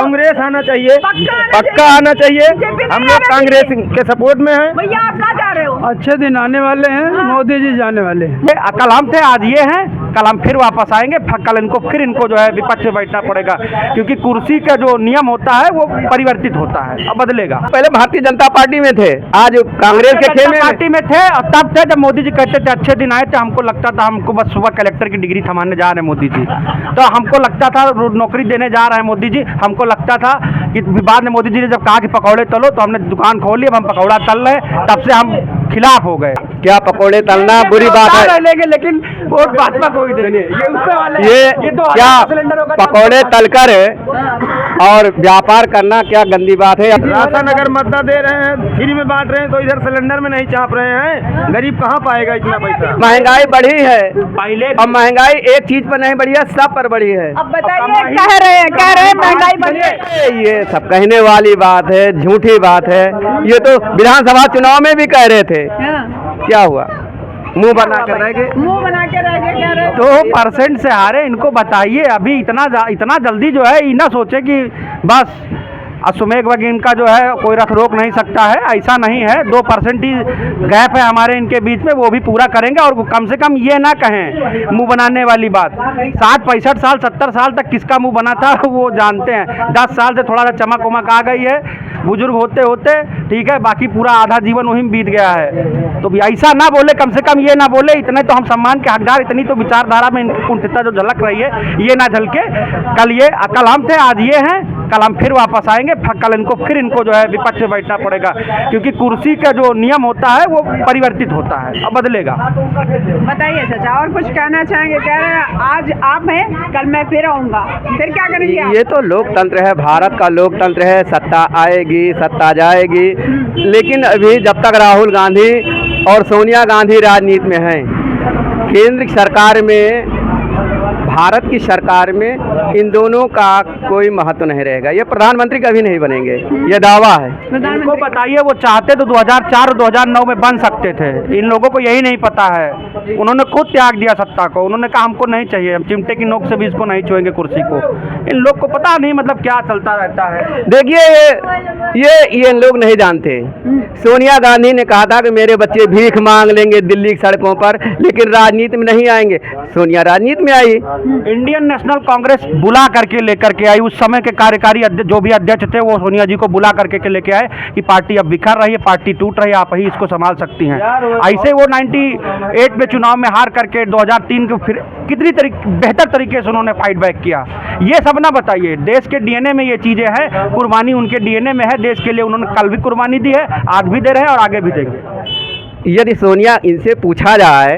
कांग्रेस आना चाहिए, पक्का आना चाहिए। हम लोग कांग्रेस के सपोर्ट में हैं। भैया आप कहाँ जा रहे हो? अच्छे दिन आने वाले हैं, मोदी जी जाने वाले हैं। कल हम थे, आज ये हैं, कल हम फिर वापस आएंगे। कल इनको जो है विपक्ष में बैठना पड़ेगा, क्योंकि कुर्सी का जो नियम होता है वो परिवर्तित होता है, अब बदलेगा। पहले भारतीय जनता पार्टी में थे, आज कांग्रेस के खेमे पार्टी में थे, और तब थे जब मोदी जी कहते थे अच्छे दिन आए थे। हमको लगता था हमको बस सुबह कलेक्टर की डिग्री थमाने जा रहे हैं मोदी जी, तो हमको लगता था नौकरी देने जा रहे हैं मोदी जी। हमको लगता था कि बाद में मोदी जी ने जब कहा कि पकौड़े तलो, तो हमने दुकान खोली, अब हम पकौड़ा तल रहे, तब से हम खिलाफ हो गए। क्या पकौड़े तलना बुरी बात है, लेकिन वोट भाजपा को ही देंगे, ये उससे वाले ये तो क्या पकौड़े तलकर और व्यापार करना क्या गंदी बात है। राशन अगर मद्दा दे रहे हैं, फ्री में बांट रहे हैं, तो इधर सिलेंडर में नहीं चाप रहे हैं। गरीब कहाँ पाएगा इतना पैसा? महंगाई बढ़ी है पहले, और महंगाई एक चीज पर नहीं बढ़ी है, सब पर बढ़ी है। अब बताइए, कह रहे हैं महंगाई बढ़ी है। ये सब कहने वाली बात है, झूठी बात है। ये तो विधानसभा चुनाव में भी कह रहे थे, क्या हुआ? मुंह बना के रह गए, मुंह बना के रह गए, कह रहे 2% से हारे। इनको बताइए अभी इतना जल्दी जो है, ये ना सोचे कि बस अश्वमेघ वग इनका जो है कोई रथ रोक नहीं सकता है, ऐसा नहीं है। 2% ही गैप है हमारे इनके बीच में, वो भी पूरा करेंगे। और कम से कम ये ना कहें मुंह बनाने वाली बात। 60-65 साल 70 साल तक किसका मुंह बना था वो जानते हैं। 10 साल से थोड़ा सा चमक उमक आ गई है, बुजुर्ग होते होते, ठीक है, बाकी पूरा आधा जीवन वहीं बीत गया है। तो ऐसा ना बोले, कम से कम ये ना बोले, इतने तो हम सम्मान के हकदार, इतनी तो विचारधारा में इनकी कुंठितता जो झलक रही है ये ना झलके। कल हम थे, आज ये हैं, कल हम फिर वापस आएंगे। कल इनको जो है विपक्ष में बैठना पड़ेगा, क्योंकि कुर्सी का जो नियम होता है वो परिवर्तित होता है, अब बदलेगा। बताइए चाचा, और कुछ कहना चाहेंगे? कह रहे हैं आज आप हैं, कल मैं फिर आऊँगा, फिर क्या करेंगे आप? ये तो लोकतंत्र है, भारत का लोकतंत्र है। सत्ता आएगी, सत्ता जाएगी, लेकिन अभी जब तक राहुल गांधी और सोनिया गांधी राजनीति में हैं, केंद्र सरकार में, भारत की सरकार में, इन दोनों का कोई महत्व नहीं रहेगा। ये प्रधानमंत्री कभी नहीं बनेंगे, ये दावा है। इनको बताइए, वो चाहते तो 2004 और 2009 में बन सकते थे। इन लोगों को यही नहीं पता है, उन्होंने खुद त्याग दिया सत्ता को। उन्होंने कहा हमको नहीं चाहिए, हम चिमटे की नोक से भी इसको नहीं छुएंगे कुर्सी को। इन लोग को पता नहीं मतलब क्या चलता रहता है। देखिए ये लोग नहीं जानते। सोनिया गांधी ने कहा था कि मेरे बच्चे भीख मांग लेंगे दिल्ली की सड़कों पर, लेकिन राजनीति में नहीं आएंगे। सोनिया राजनीति में आई, इंडियन नेशनल कांग्रेस बुला करके लेकर के आई। उस समय के कार्यकारी जो भी अध्यक्ष थे वो सोनिया जी को बुला करके लेके आए कि पार्टी अब बिखर रही है, पार्टी टूट रही है, आप ही इसको संभाल सकती हैं। ऐसे वो 98 में चुनाव में हार करके 2003 को फिर कितनी बेहतर तरीके से उन्होंने फाइट बैक किया। ये सब ना बताइए, देश के डीएनए में ये चीजें हैं, कुर्बानी उनके डीएनए में है। देश के लिए उन्होंने कल भी कुर्बानी दी है, आज भी दे रहे हैं और आगे भी देंगे। यदि सोनिया इनसे पूछा जाए,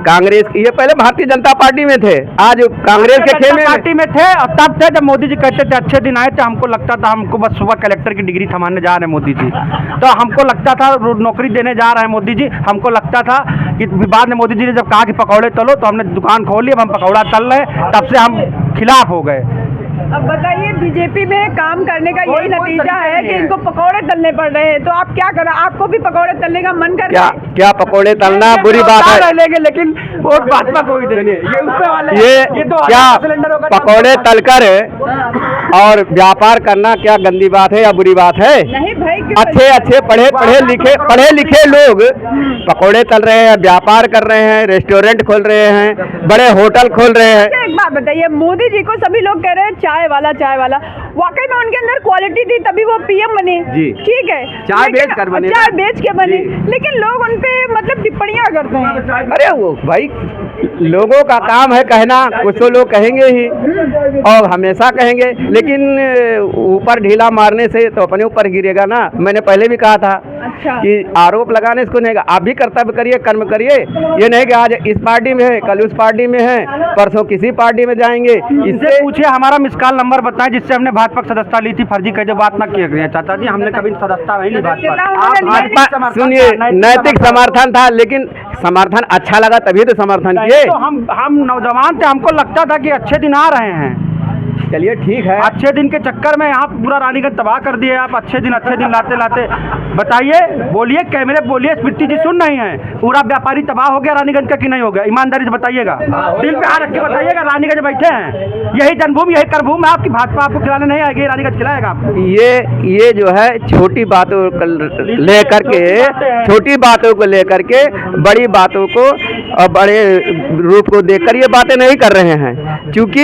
कांग्रेस, ये पहले भारतीय जनता पार्टी में थे, आज कांग्रेस के खेमे पार्टी में थे, और तब थे जब मोदी जी कहते थे अच्छे दिन आए थे। हमको लगता था हमको बस सुबह कलेक्टर की डिग्री थमाने जा रहे हैं मोदी जी, तो हमको लगता था नौकरी देने जा रहे हैं मोदी जी। हमको लगता था कि बाद में मोदी जी ने जब कहा कि पकौड़े तलो, तो हमने दुकान खोली, अब हम पकौड़ा तल रहे, तब से हम खिलाफ हो गए। अब बताइए, बीजेपी में काम करने का यही नतीजा है कि इनको पकौड़े तलने पड़ रहे हैं, तो आप क्या करें? आपको भी पकौड़े तलने का मन कर रहा है? क्या पकौड़े तलना बुरी बात है, लेकिन वोट भाजपा को ही देंगे, ये उससे वाले ये तो क्या पकौड़े तलकर और व्यापार करना क्या गंदी बात है या बुरी बात है? नहीं भाई, अच्छे पढ़े लिखे लोग पकौड़े तल रहे हैं, व्यापार कर रहे हैं, रेस्टोरेंट खोल रहे हैं, बड़े होटल खोल रहे हैं। एक बात बताइए, मोदी जी को सभी लोग कह रहे हैं चाय वाला, वाकई में उनके अंदर क्वालिटी थी, तभी वो पीएम बने। ठीक है, चाय बेच कर बने, चाय बेच के बने, लेकिन लोग उनपे मतलब टिप्पणियां करते हैं। अरे वो भाई, लोगों का काम है कहना, कुछ तो लोग कहेंगे ही और हमेशा कहेंगे, लेकिन ऊपर ढीला मारने से तो अपने ऊपर गिरेगा ना। मैंने पहले भी कहा था कि आरोप लगाने इसको नहीं, आप भी कर्तव्य करिए, कर्म करिए। ये नहीं कि आज इस पार्टी में है, कल उस पार्टी में है, परसों किसी पार्टी में जाएंगे। इनसे पूछिए हमारा मिसकॉल नंबर बताएं जिससे हमने भाजपा सदस्यता ली थी। फर्जी कह जो बात ना किया गया चाचा जी, हमने कभी सदस्यता नहीं ली भाजपा। सुनिए, नैतिक समर्थन था, लेकिन समर्थन अच्छा लगा तभी तो समर्थन किए। तो हम नौजवान थे, हमको लगता था कि अच्छे दिन आ रहे हैं, चलिए ठीक है। अच्छे दिन के चक्कर में यहाँ पूरा रानीगंज तबाह कर दिए आप। अच्छे दिन लाते लाते बताइए, बोलिए, कैमरे बोलिए, स्मृति जी सुन नहीं है, पूरा व्यापारी तबाह हो गया रानीगंज का कि नहीं हो गया? ईमानदारी से बताइएगा, दिल पे हाथ रख के बताइएगा। रानीगंज बैठे हैं, यही जन्मभूमि, यही करभूमि है आपकी। भाजपा आपको खिलाने नहीं आएगी, रानीगंज खिलाएगा आपको। ये जो है छोटी बातों को लेकर के, छोटी बातों को लेकर के बड़ी बातों को और बड़े रूप को देखकर ये बातें नहीं कर रहे हैं। क्योंकि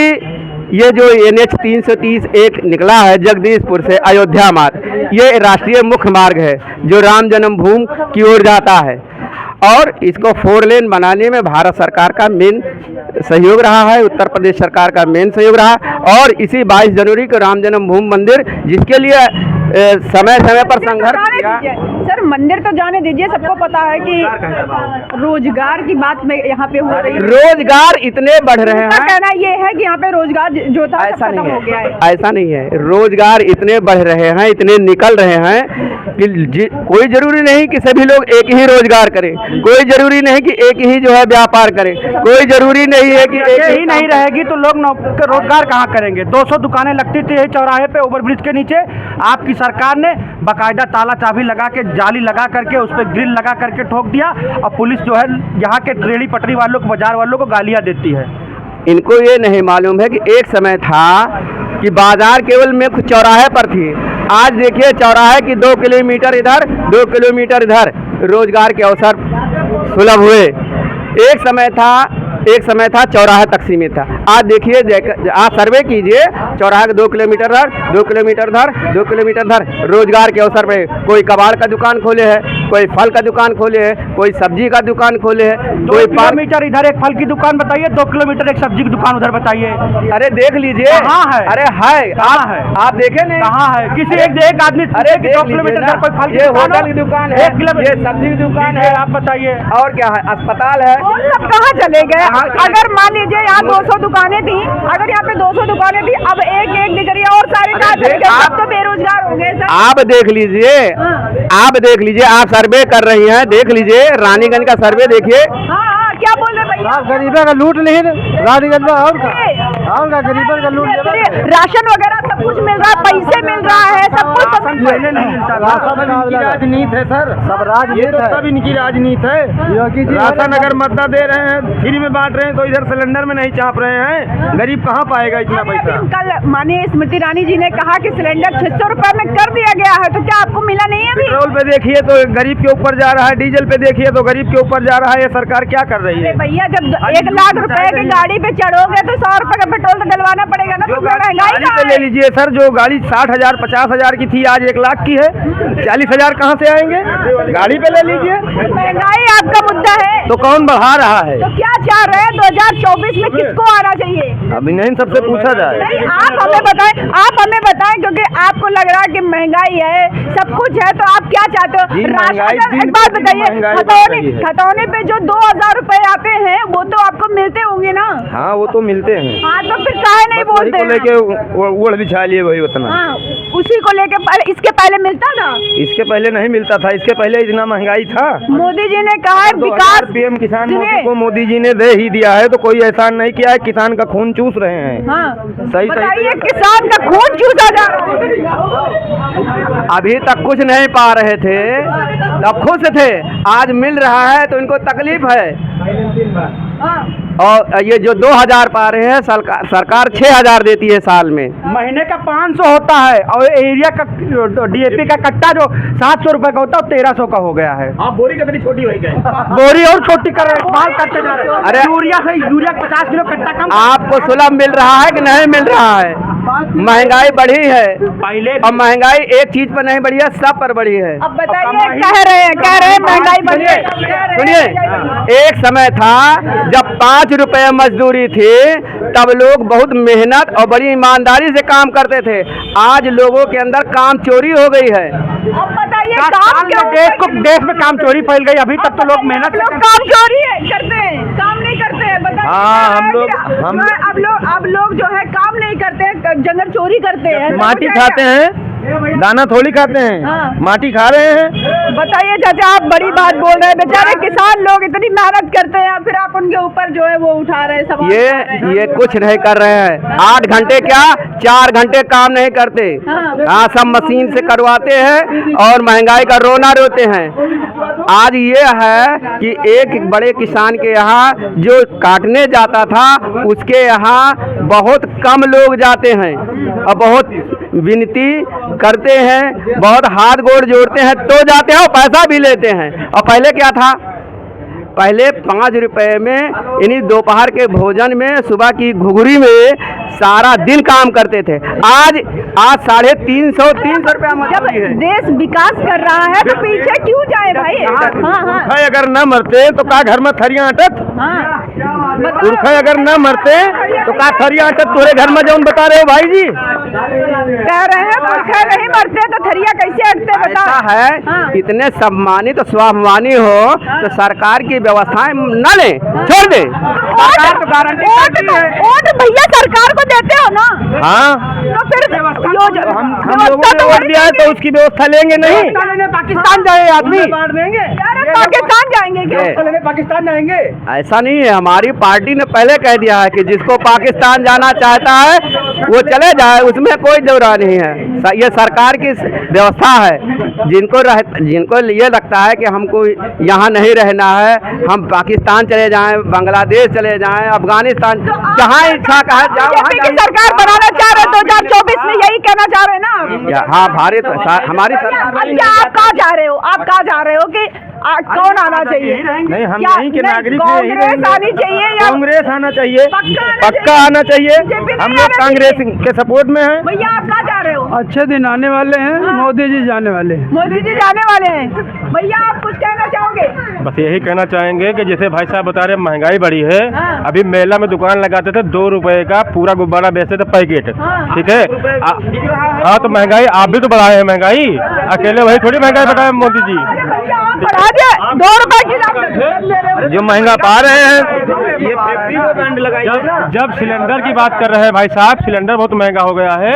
ये जो NH 330 निकला है जगदीशपुर से अयोध्या मार्ग, ये राष्ट्रीय मुख्य मार्ग है जो राम जन्मभूमि की ओर जाता है, और इसको 4 लेन बनाने में भारत सरकार का मेन सहयोग रहा है, उत्तर प्रदेश सरकार का मेन सहयोग रहा। और इसी 22 जनवरी को राम जन्मभूमि मंदिर, जिसके लिए समय समय पर संघर्ष किया। सर मंदिर तो जाने दीजिए, सबको पता है कि रोजगार की बात में यहाँ पे हो रही है। रोजगार इतने बढ़ रहे हैं, कहना ये है कि यहाँ पे रोजगार जो था ऐसा नहीं हो गया है। ऐसा नहीं है, रोजगार इतने बढ़ रहे हैं, इतने निकल रहे हैं कि कोई जरूरी नहीं कि सभी लोग एक ही रोजगार करें, कोई जरूरी नहीं कि एक ही जो है व्यापार करें, कोई जरूरी नहीं है कि एक ही नहीं रहेगी तो लोग रोजगार कहाँ करेंगे? 200 दुकानें लगती थी यही चौराहे पे ओवरब्रिज के नीचे। आपकी सरकार ने बाकायदा ताला चाबी लगा के, जाली लगा करके, उस पर ग्रिल लगा करके ठोक दिया, और पुलिस जो है यहाँ के रेहड़ी पटरी वालों को, बाजार वालों को गालियाँ देती है। इनको ये नहीं मालूम है कि एक समय था कि बाजार केवल में कुछ चौराहे पर थी। आज देखिए चौराहे की 2 किलोमीटर इधर, 2 किलोमीटर इधर रोजगार के अवसर सुलभ हुए। एक समय था चौराहे तक सीमित था। आज देखिए, आप सर्वे कीजिए, चौराहे के 2 किलोमीटर इधर, 2 किलोमीटर इधर, 2 किलोमीटर इधर रोजगार के अवसर पे कोई कबाड़ का दुकान खोले है, कोई फल का दुकान खोले है, कोई सब्जी का दुकान खोले है, 2 किलोमीटर इधर एक फल की दुकान बताइए, 2 किलोमीटर एक सब्जी की दुकान उधर बताइए। अरे देख लीजिए कहाँ है? अरे है, कहाँ है? आप देखे नहीं? कहाँ है? किसी एक आदमी, अरे 2 किलोमीटर इधर कोई फल ये होटल की दुकान है, 1 किलोमीटर ये सब्जी की दुकान है, आप बताइए। और क्या है? अस्पताल है। वो सब कहाँ चले गए? अगर मान लीजिए यहाँ 200 दुकानें थी, अगर यहाँ पे 200 दुकानें थी, अब एक दिख रही है और सारे कहाँ चले गए? आप तो बेरोजगार हो गए सर। आप देख लीजिए, आप देख लीजिए, आप सर्वे कर रही हैं, देख लीजिए रानीगंज का सर्वे देखिए। हाँ, क्या बोल रहे भैया? गरीबों का लूट नहीं रानीगंज में, और का गरीबों का लूट। राशन वगैरह सब कुछ मिल रहा है, पैसे मिल रहा है, सब कुछ पहले नहीं मिलता। राजनीति है सर, सब राजनीति है, सब इनकी राजनीति है। राशन अगर मद्दा दे रहे हैं, फ्री में बांट रहे हैं, तो इधर सिलेंडर में नहीं चाप रहे हैं, गरीब कहाँ पाएगा इतना पैसा? कल माननीय स्मृति ईरानी जी ने कहा कि सिलेंडर 600 रुपए में कर दिया गया है, तो क्या आपको मिला नहीं है अभी? पेट्रोल पे देखिए तो गरीब के ऊपर जा रहा है, डीजल पे देखिए तो गरीब के ऊपर जा रहा है। ये सरकार क्या कर रही है? भैया जब 1 लाख रुपए की गाड़ी पे चढ़ोगे तो 100 रुपए का पेट्रोल तो डलवाना पड़ेगा ना, तो महंगाई पे ले लीजिए सर, जो गाड़ी 60,000 50,000 की थी आज 1 लाख की है, 40,000 कहाँ से आएंगे? गाड़ी पे ले लीजिए। महंगाई आपका मुद्दा है तो कौन बढ़ा रहा है? तो क्या चाह रहे हैं 2024 में किसको आना चाहिए? अभी नहीं, सबसे पूछा जाए। नहीं, आप हमें बताएं, क्योंकि आपको लग रहा है कि महंगाई है, सब कुछ है, तो आप क्या चाहते हो? एक बात बताइए, खतौनी पे जो 2,000 रुपए आते हैं वो तो आपको मिलते होंगे ना? हाँ, वो तो मिलते हैं। हाँ, तो फिर काहे नहीं बोलते हैं? लेके ओढ़ बिछा लिए वही उतना। हाँ, उसी को लेके इसके पहले मिलता था? इसके पहले नहीं मिलता था, इसके पहले इतना महंगाई था। मोदी जी ने कहा है विकास, PM किसान मोदी को मोदी जी ने दे ही दिया है, तो कोई एहसान नहीं किया है। किसान का खून चूस रहे हैं। हाँ, सही बताइए, किसान का खून चूसा जा रहा है। अभी तक कुछ नहीं पा रहे थे, तब खुश थे, आज मिल रहा है तो इनको तकलीफ है। और ये जो 2,000 पा रहे हैं, सरकार 6,000 देती है साल में। महीने का 500 होता है, और एरिया का DAP का कट्टा जो 700 रुपए का होता है, 1300 का हो गया है। आप बोरी कितनी छोटी हो गई? बोरी और छोटी कर रहे हैं, माल करते जा रहे हैं। अरे यूरिया 50 किलो कट्टा कम। आपको सुलभ मिल रहा है कि नहीं मिल रहा है? महंगाई बढ़ी है पहले, और महंगाई एक चीज पर नहीं बढ़ी है, सब पर बढ़ी है। अब बताइए, कह रहे हैं महंगाई बढ़ी है। सुनिए, एक समय था जब 5 रुपए मजदूरी थी, तब लोग बहुत मेहनत और बड़ी ईमानदारी से काम करते थे। आज लोगों के अंदर काम चोरी हो गई है। अब बताइए, देश में काम चोरी फैल गई। अभी तक तो लोग मेहनत से काम चोरी करते हैं, काम नहीं करते हैं। बताइए, हाँ, अब लोग जो है काम नहीं करते हैं, जंगल चोरी करते हैं, माटी खाते हैं, दाना थोड़ी खाते हैं, हाँ। माटी खा रहे हैं। बताइए चाचा, आप बड़ी बात बोल रहे हैं। बेचारे किसान लोग इतनी मेहनत करते हैं, फिर आप उनके ऊपर जो है वो उठा रहे हैं सवाल उठा रहे हैं। ये कुछ नहीं कर रहे हैं। 8 घंटे क्या 4 घंटे काम नहीं करते। हाँ, सब मशीन से करवाते हैं और महंगाई का रोना रोते हैं। आज ये है कि एक बड़े किसान के यहाँ जो काटने जाता था उसके यहाँ बहुत कम लोग जाते हैं और बहुत विनती करते हैं, बहुत हाथ गोड़ जोड़ते हैं तो जाते हैं और पैसा भी लेते हैं। और पहले क्या था, पहले 5 रुपए में इन्हीं दोपहर के भोजन में सुबह की घुघरी में सारा दिन काम करते थे। आज 350 रुपया जब मजदूरी है। देश विकास कर रहा है तो पीछे क्यों जाए भाई? हाँ, पुरखा अगर न मरते तो का घर में थरिया अटत। पुरखा अगर न मरते तो का थरिया अटत तोरे घर में जौन बता रहे हो भाई जी। कह रहे हैं पुरखा नहीं मरते तो थरिया कैसे अटते बता? ऐसा है, हाँ। इतने सम्मानित तो स्वाभिमानी हो तो सरकार की व्यवस्थाएं न ले, छोड़ दे। सरकार तो गारंटी करती है। वोट भैया सरकार को देते हो ना, हाँ, तो फिर हम लोगों ने वोट दिया है तो उसकी व्यवस्था लेंगे नहीं। पाकिस्तान जाए आदमी, पाकिस्तान जाएंगे क्या? पाकिस्तान जाएंगे। ऐसा नहीं है, हमारी पार्टी ने पहले कह दिया है कि जिसको पाकिस्तान जाना चाहता है वो चले जाए, उसमें कोई दौरा नहीं है। ये सरकार की व्यवस्था है। जिनको ये लगता है कि हमको यहाँ नहीं रहना है, हम पाकिस्तान चले जाएं, बांग्लादेश चले जाएं, अफगानिस्तान, जहाँ इच्छा का है जाओ वहाँ बीजेपी की सरकार बनाना चाह रहे 2024 में, यही कहना चाह रहे हैं ना आप? हाँ, भारत हमारी सरकार। अच्छा, आप कहाँ जा रहे हो? आप कहाँ जा रहे हो कि कौन आना चाहिए? नहीं, हम क्या- यहीं के नहीं, नागरिक हैं, यहीं कांग्रेस रहेंगे। आनी चाहिए या कांग्रेस आना चाहिए, पक्का पक्का आना चाहिए। बीजेपी नहीं हम लोग आना कांग्रेस चाहिए। के सपोर्ट में हैं। भैया आप कहाँ जा रहे हो? अच्छे दिन आने वाले हैं, मोदी जी जाने वाले हैं। मोदी जी जाने वाले हैं। भैया आप कुछ कहना चाहोगे? बस यही कहना चाहेंगे कि जैसे भाई साहब बता रहे हैं महंगाई बढ़ी है। हाँ। अभी मेला में दुकान लगाते थे 2 रुपए का पूरा गुब्बारा बेचते थे पैकेट, हाँ। ठीक है। हाँ, तो महंगाई आप भी तो बढ़ाए हैं महंगाई, अकेले वही थोड़ी महंगाई बढ़ाए मोदी जी। भैया आप बढ़ा दिए 2 रुपए की जो महंगा पा रहे हैं ये जब सिलेंडर की बात कर रहे हैं भाई साहब, सिलेंडर बहुत महंगा हो गया है।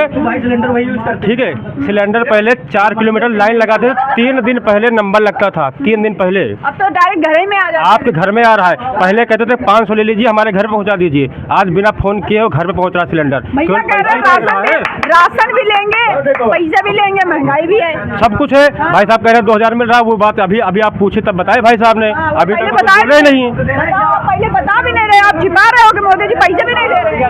ठीक है, सिलेंडर पहले 4 किलोमीटर लाइन लगाते थे, 3 दिन पहले नंबर लगता था, 3 दिन पहले। अब तो डायरेक्ट घर ही में आ जाता है। आपके घर में आ रहा है। पहले कहते थे 500 ले लीजिए, हमारे घर पहुंचा दीजिए। आज बिना फोन किए वो घर पे पहुंच रहा सिलेंडर। भैया कह रहे हैं राशन भी लेंगे, पैसे भी लेंगे, महंगाई भी है, सब कुछ है। भाई साहब कह रहे हैं 2000 मिल रहा है, वो बात अभी आप पूछे तब बताए भाई साहब ने, अभी पहले तक बता बोले नहीं। पहले बता भी नहीं रहे, आप छिपा रहे हो कि मोदी जी पैसे भी नहीं दे रहे।